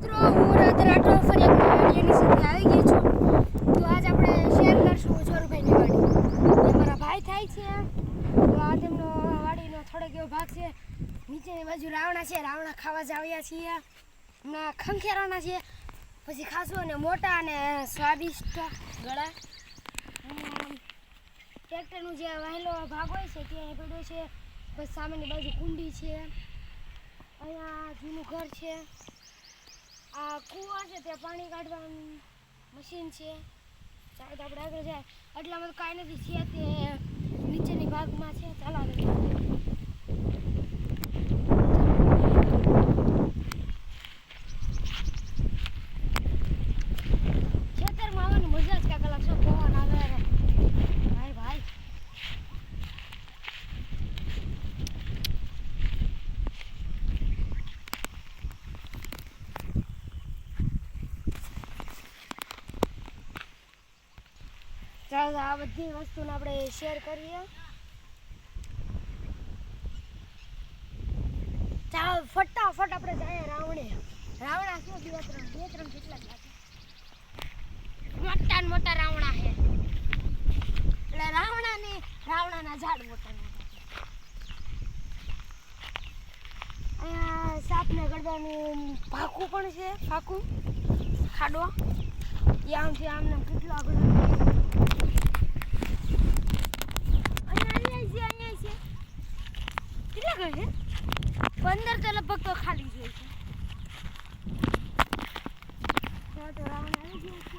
મિત્રો હું રાઠોડ ફરી એક વિડીયોની સાથે આવી ગઈ છું. તો આજ આપણે શેર કરશું જોરુભાઈની વાડી. એ મારા ભાઈ થાય છે. તો આ તેમનો વાડીનો થોડોક એવો ભાગ છે. નીચેની બાજુ રાવણા છે, રાવણા ખાવા જ આવ્યા છીએ. હમણાં ખંખેરવાના છે, પછી ખાસું અને મોટા અને સ્વાદિષ્ટ ગળા. ટ્રેક્ટરનું જે વહેલો ભાગ હોય છે ત્યાં પડ્યો છે. પછી સામેની બાજુ કુંડી છે, અહીંયા જૂનું ઘર છે, આ કૂવા છે, ત્યાં પાણી કાઢવાનું મશીન છે. ચાલો તો આપણે આગળ જાય. એટલામાં તો કાંઈ નથી છે, તે નીચેની ભાગમાં છે. ચાલો આગળ ખેતરમાં આવવાની મજા જ કાંઈક અલગ છે. પવન આવે ભાઈ ભાઈ. ચાલો આ બધી વસ્તુને આપણે શેર કરીએ. ચાલો ફટાફટ આપણે જઈએ રાવણે. રાવણા શું બે ત્રણ જેટલા જ લાગે. મોટા ને મોટા રાવણા છે, એટલે રાવણાના ઝાડ મોટા મોટા છે. અહીંયા સાપને ગળવાનું ફાકું પણ છે, ફાકું ખાડો. એ આમથી આમને કેટલો આગળ કેટલા ઘર છે? 15 તો લગભગ તો ખાલી જ હોય છે. તો રાવણ આવી ગયા છે.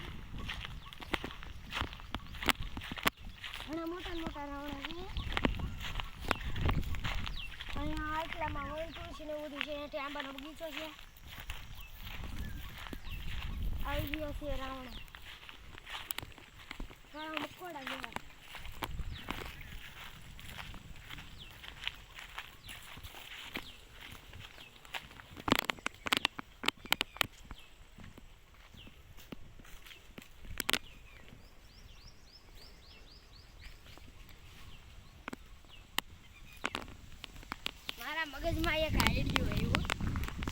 ઘણા મોટા રાવણા છે. અહીંયા આટલામાં વળી તુલસી ને બધું છે. ત્યાં આંબાનો બગીચો છે. આવી ગયા છે રાવણા. મકોડા જેવા. મારા મગજમાં એક આઈડિયો આવ્યો.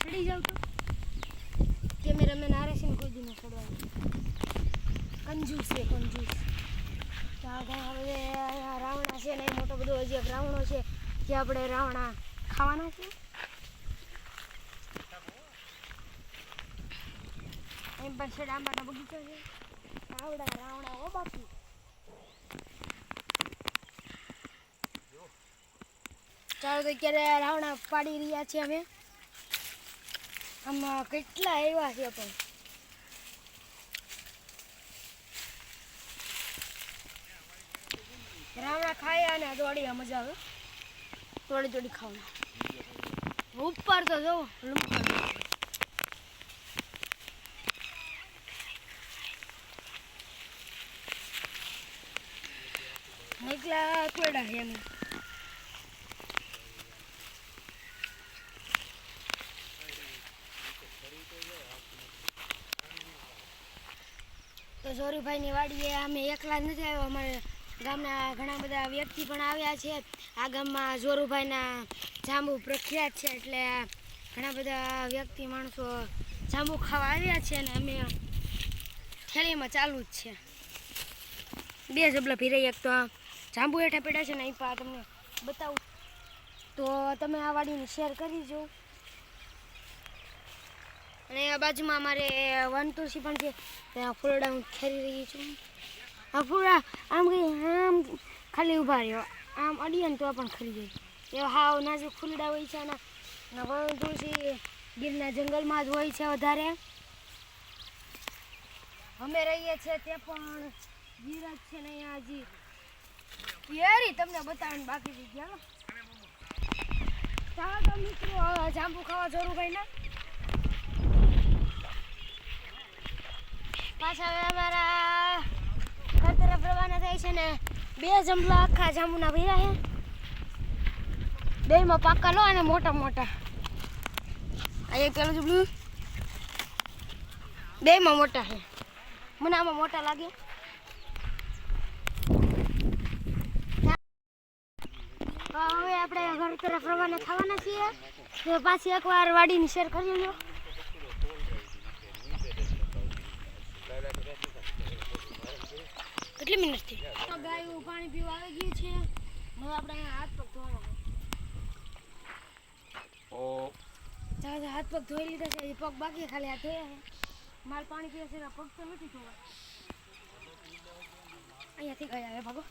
ચડી જાવ તો કેમેરામેન આરે છે ને કોઈ દી ન ચડવાનું. કંજૂસ છે કંજૂસ. હવે રાવણા છે ને એ મોટો બધો હજી એક રાવણો છે જે આપણે રાવણા ખાવાના છે. એમ પણ છે આંબાનો બગીચો છે. આવડા રાવણા હો બાકી. ચાલો તો અત્યારે રાવણા પાડી રહ્યા છીએ અમે. આમાં કેટલા આવ્યા છે પણ. રાવણા ખાયા અને દોડી મજા આવે. દોડી ખાવાનું. ઉપર તો જો એકલા થોડા છે એમ. તો જોરુભાઈની વાડીએ અમે એકલા નથી આવ્યા. અમારે ગામના ઘણા બધા વ્યક્તિ પણ આવ્યા છે. આ ગામમાં જોરુભાઈના જાંબુ પ્રખ્યાત છે, એટલે ઘણા બધા વ્યક્તિ માણસો જાંબુ ખાવા આવ્યા છે. અને અમે થેલીમાં ચાલુ જ છે. 2 જબલા ભીરાઈ. એક તો જાંબુ હેઠા પડ્યા છે ને અહીં પા તમને બતાવું. તો તમે આ વાડીને શેર કરીજો. અને આ બાજુમાં અમારે વન તુલસી પણ છે. ત્યાં ફૂલડા હું ખેરી રહી છું. આ ફૂલડા આમ આમ ખાલી ઊભા રહ્યો, આમ અડીએ ને તો પણ ખરી જાય. એવા હાવ નાજુક ફૂલડા હોય છે. અને વન તુલસી ગીરના જંગલમાં જ હોય છે વધારે. અમે રહીએ છીએ તે પણ ગીર જ છે ને અહીંયા હજી કેરી તમને બતાવીને બાકી રહી ગયા. ચાલો તો મિત્રો જાંબુ ખાવા જોરુભાઈના. પાછા હવે અમારા ઘર તરફ રવાના થાય છે ને 2 જંબલા આખા જાંબુના ભર્યા છે. 2માં પાકા લો અને મોટા મોટા. આ એક પેલું જંબલું 2માં મોટા છે. મને આમાં મોટા લાગે. હવે આપણે ઘર તરફ રવાના થવાના છીએ. તો પાછી એકવાર વાડીની શેર કરી લો. મિનિટથી ગાયું પાણી પીવા આવી ગયું છે. હવે આપણે અહીંયા હાથ પગ ધોવાના છે. હાથ પગ ધોઈ લીધા છે. પગ બાકી ખાલી હાથ ધોયા છે. માલ પાણી પીવે છે પગ તો નથી ધોવા. અહીંયાથી ગયા હવે ભાગો.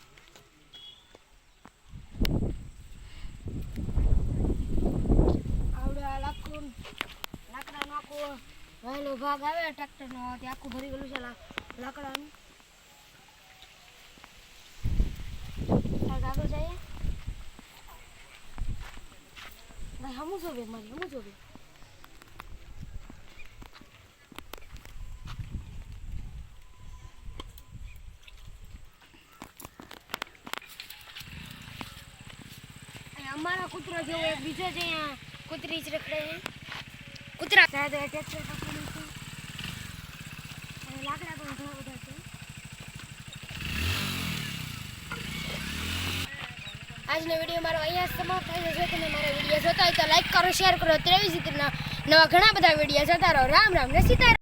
આવડે લાકડાનો આખો વહેલો ભાગ આવે ટ્રેક્ટરનો તે આખું ભરી ગયેલું છે લાકડાનું. આગળ જઈએ ભાઈ. હમું જોવે મારી હમું જોવે. અમારા કૂતરો જેવો એક બીજો છે અહીંયા કૂતરી જ રખડે છે. કૂતરા ટ્રેક્ટર પકડ્યું છે અને લાકડા પણ ઘણા બધા છે. આજનો વિડીયો મારો અહીંયા સમાપ્ત થાય છે. જો તમે મારા વિડીયો જોતા હોય તો લાઈક કરો, શેર કરો. તેવી જ રીતના નવા ઘણા બધા વિડીયો જોતા રહો. રામ રામ ને સીતારામ.